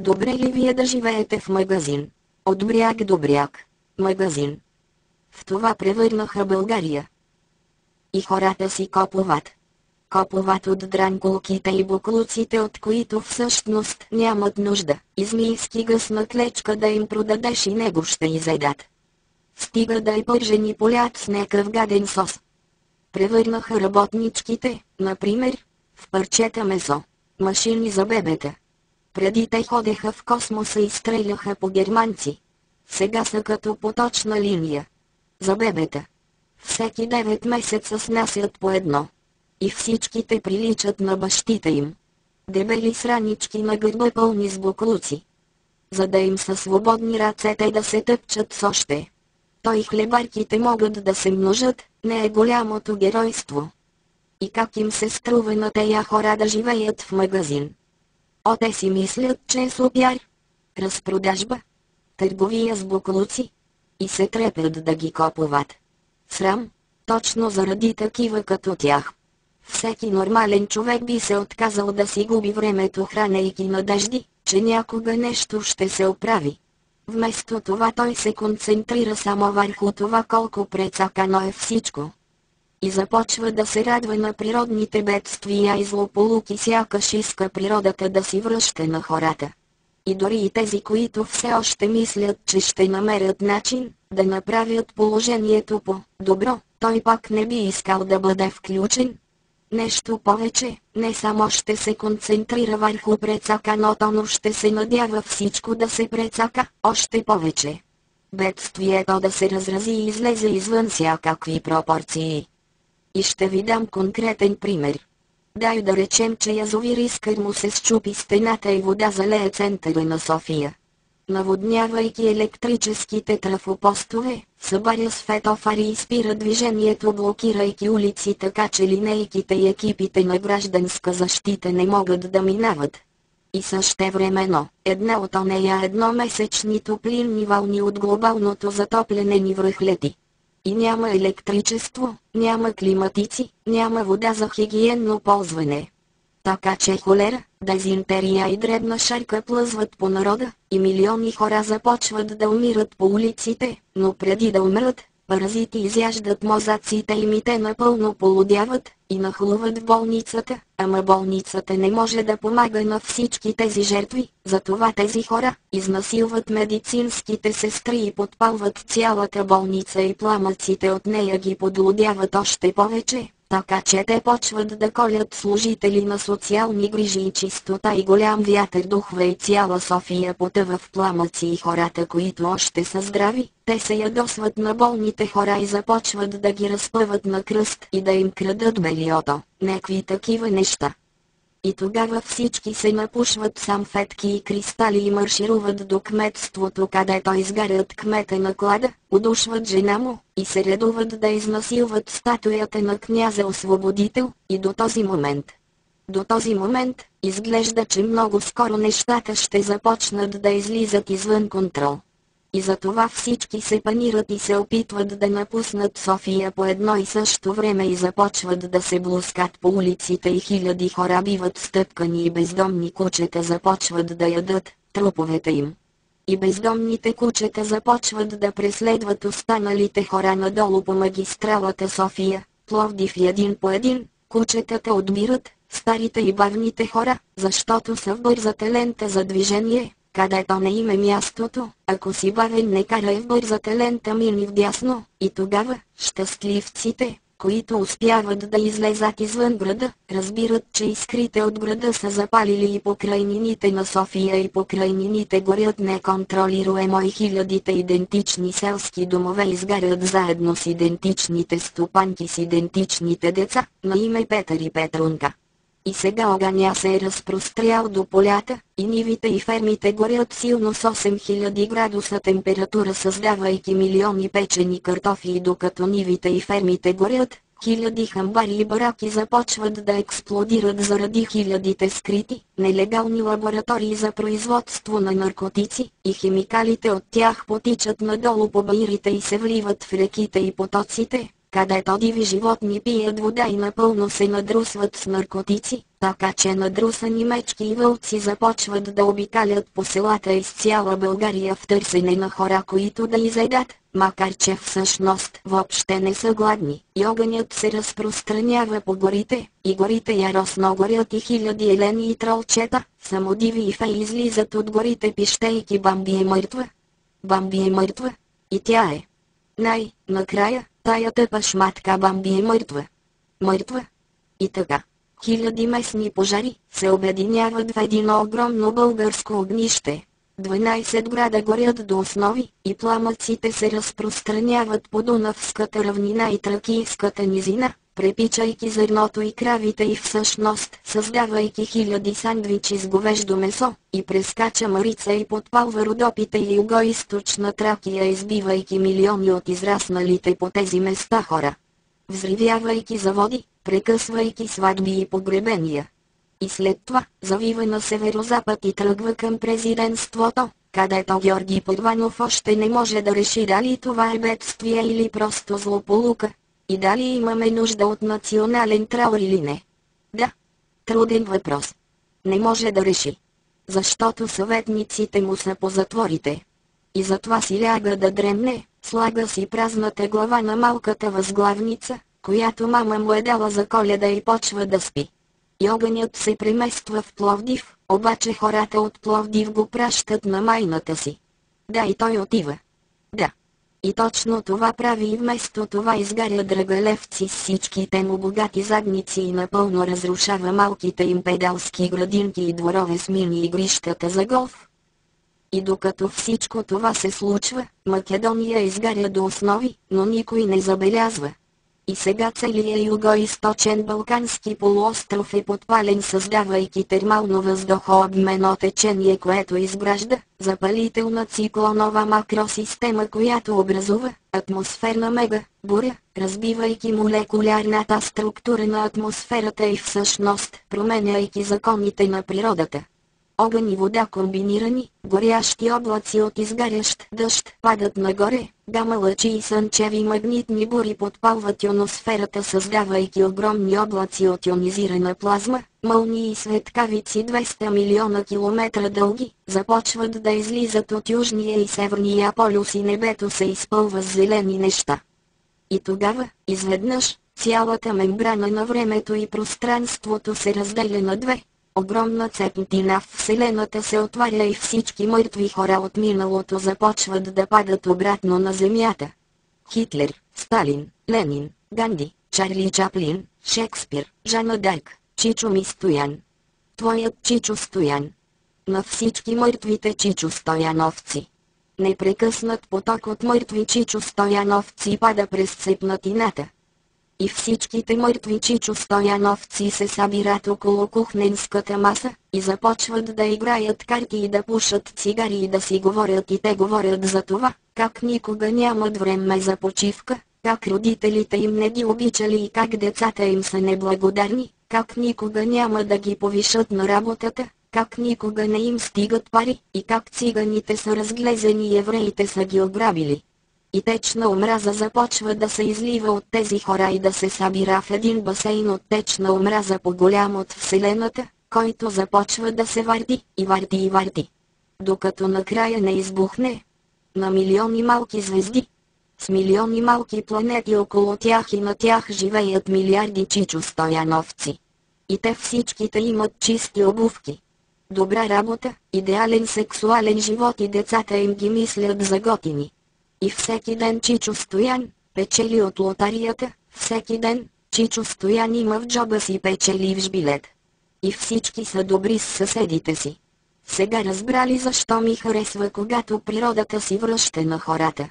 Добре ли ви е да живеете в магазин? От бряг до бряг. Магазин. В това превърнаха България. И хората си купуват. Купуват от дранкулките и буклуците, от които всъщност нямат нужда. Измийски гъсна клечка да им продадеш и него ще изедат. Стига да е пържен и полят с някакъв гаден сос. Превърнаха работничките, например, в парчета месо. Машини за бебета. Преди те ходеха в космоса и стреляха по германци. Сега са като поточна линия. За бебета. Всеки 9 месеца снасят по едно. И всичките приличат на бащите им. Дебели сранички на гърба пълни с буклуци. За да им са свободни ръцете да се тъпчат с още. Той хлебарките могат да се множат, не е голямото геройство. И как им се струва на тея хора да живеят в магазин? Те си мислят, че е супер. Разпродажба. Търговия с буклуци. И се трепят да ги купуват. Срам, точно заради такива като тях. Всеки нормален човек би се отказал да си губи времето хранейки надежди, че някога нещо ще се оправи. Вместо това той се концентрира само върху това колко прецакано е всичко. И започва да се радва на природните бедствия и злополуки, сякаш иска природата да си връща на хората. И дори и тези, които все още мислят, че ще намерят начин да направят положението по-добро, той пак не би искал да бъде включен. Нещо повече, не само ще се концентрира върху прецаканото, но ще се надява всичко да се прецака още повече. Бедствието да се разрази и излезе извън всякакви пропорции. И ще ви дам конкретен пример. Дай да речем, че язовир Искър му се счупи стената и вода залее центъра на София. Наводнявайки електрическите трафопостове, събаря светофари и спира движението, блокирайки улици, така че линейките и екипите на гражданска защита не могат да минават. И същевременно, една от онея едномесечни топлинни вълни от глобалното затопляне ни връхлети. И няма електричество, няма климатици, няма вода за хигиенно ползване. Така че холера, дизентерия и дребна шарка плъзват по народа, и милиони хора започват да умират по улиците, но преди да умрат, паразити изяждат мозъците им и те напълно полудяват, и нахлуват в болницата, ама болницата не може да помага на всички тези жертви, затова тези хора изнасилват медицинските сестри и подпалват цялата болница и пламъците от нея ги подлудяват още повече. Така че те почват да колят служители на социални грижи и чистота и голям вятър духва и цяла София потъва в пламъци и хората, които още са здрави, те се ядосват на болните хора и започват да ги разпъват на кръст и да им крадат бельото, някакви такива неща. И тогава всички се напушват сам фетки и кристали и маршируват до кметството, където изгарят кмета на клада, удушват жена му, и се редуват да изнасилват статуята на княза Освободител, и до този момент, изглежда, че много скоро нещата ще започнат да излизат извън контрол. И затова всички се панират и се опитват да напуснат София по едно и също време и започват да се блускат по улиците и хиляди хора биват стъпкани и бездомни кучета започват да ядат труповете им. И бездомните кучета започват да преследват останалите хора надолу по магистралата София, Пловдив и един по един, кучетата отбират старите и бавните хора, защото са в бързата лента за движение. Където не им е мястото, ако си бавен не карай в бързата лента, мини вдясно, и тогава, щастливците, които успяват да излезат извън града, разбират, че искрите от града са запалили и покрайнините на София и покрайнините горят неконтролируемо и хилядите идентични селски домове изгарят заедно с идентичните стопанки с идентичните деца, на име Петър и Петрунка. И сега огъня се е разпрострял до полята, и нивите и фермите горят силно с 8000 градуса температура, създавайки милиони печени картофи, и докато нивите и фермите горят, хиляди хамбари и бараки започват да експлодират заради хилядите скрити, нелегални лаборатории за производство на наркотици, и химикалите от тях потичат надолу по баирите и се вливат в реките и потоците, където диви животни пият вода и напълно се надрусват с наркотици, Така че надрусани мечки и вълци започват да обикалят по селата из цяла България в търсене на хора, които да изедат, макар че всъщност въобще не са гладни. И огънят се разпространява по горите, и горите яростно горят и хиляди елени и тролчета, самодиви и феи излизат от горите пищейки: Бамби е мъртва! Бамби е мъртва! И тя е. Накрая, тая тъпа шматка Бамби е мъртва. Мъртва! И така. Хиляди местни пожари се обединяват в едно огромно българско огнище. 12 града горят до основи, и пламъците се разпространяват по Дунавската равнина и Тракийската низина, препичайки зърното и кравите и всъщност създавайки хиляди сандвичи с говеждо месо, и прескача Марица и подпалва Родопите и Югоизточна Тракия, избивайки милиони от израсналите по тези места хора. Взривявайки заводи, прекъсвайки сватби и погребения. И след това, завива на северозапад и тръгва към президентството, където Георги Първанов още не може да реши дали това е бедствие или просто злополука, и дали имаме нужда от национален траур или не. Да. Труден въпрос. Не може да реши. Защото съветниците му са по затворите. И затова си ляга да дремне, слага си празната глава на малката възглавница, която мама му е дала за Коледа, и почва да спи. И огънят се премества в Пловдив, обаче хората от Пловдив го пращат на майната си. Да, и той отива. Да. И точно това прави, и вместо това изгаря Драгалевци с всичките му богати задници и напълно разрушава малките им педалски градинки и дворове с мини игрищата за голф. И докато всичко това се случва, Македония изгаря до основи, но никой не забелязва. И сега целият югоизточен Балкански полуостров е подпален, създавайки термално въздухообменно течение, което изгражда запалителна циклонова макросистема, която образува атмосферна мега буря, разбивайки молекулярната структура на атмосферата и всъщност променяйки законите на природата. Огън и вода комбинирани, горящи облаци от изгарящ дъжд падат нагоре, гама лъчи и слънчеви магнитни бури подпалват ионосферата, създавайки огромни облаци от ионизирана плазма, мълнии и светкавици 200 милиона километра дълги, започват да излизат от южния и северния полюс и небето се изпълва с зелени неща. И тогава, изведнъж, цялата мембрана на времето и пространството се разделя на две. Огромна цепнатина в Вселената се отваря и всички мъртви хора от миналото започват да падат обратно на земята. Хитлер, Сталин, Ленин, Ганди, Чарли Чаплин, Шекспир, Жана Дарк, Чичо ми Стоян. Твоят Чичо Стоян. На всички мъртвите Чичо Стояновци. Непрекъснат поток от мъртви Чичо Стояновци пада през цепнатината. И всичките мъртви Чичо Стояновци се събират около кухненската маса, и започват да играят карти и да пушат цигари и да си говорят, и те говорят за това, как никога нямат време за почивка, как родителите им не ги обичали и как децата им са неблагодарни, как никога няма да ги повишат на работата, как никога не им стигат пари, и как циганите са разглезени и евреите са ги ограбили. И течна омраза започва да се излива от тези хора и да се събира в един басейн от течна омраза по-голям от Вселената, който започва да се върти и върти и върти. Докато накрая не избухне. На милиони малки звезди, с милиони малки планети около тях, и на тях живеят милиарди Чичо Стояновци. И те всичките имат чисти обувки, добра работа, идеален сексуален живот, и децата им ги мислят за готини. И всеки ден Чичо Стоян печели от лотарията, всеки ден Чичо Стоян има в джоба си печеливш билет. И всички са добри с съседите си. Сега разбрали защо ми харесва, когато природата си връща на хората.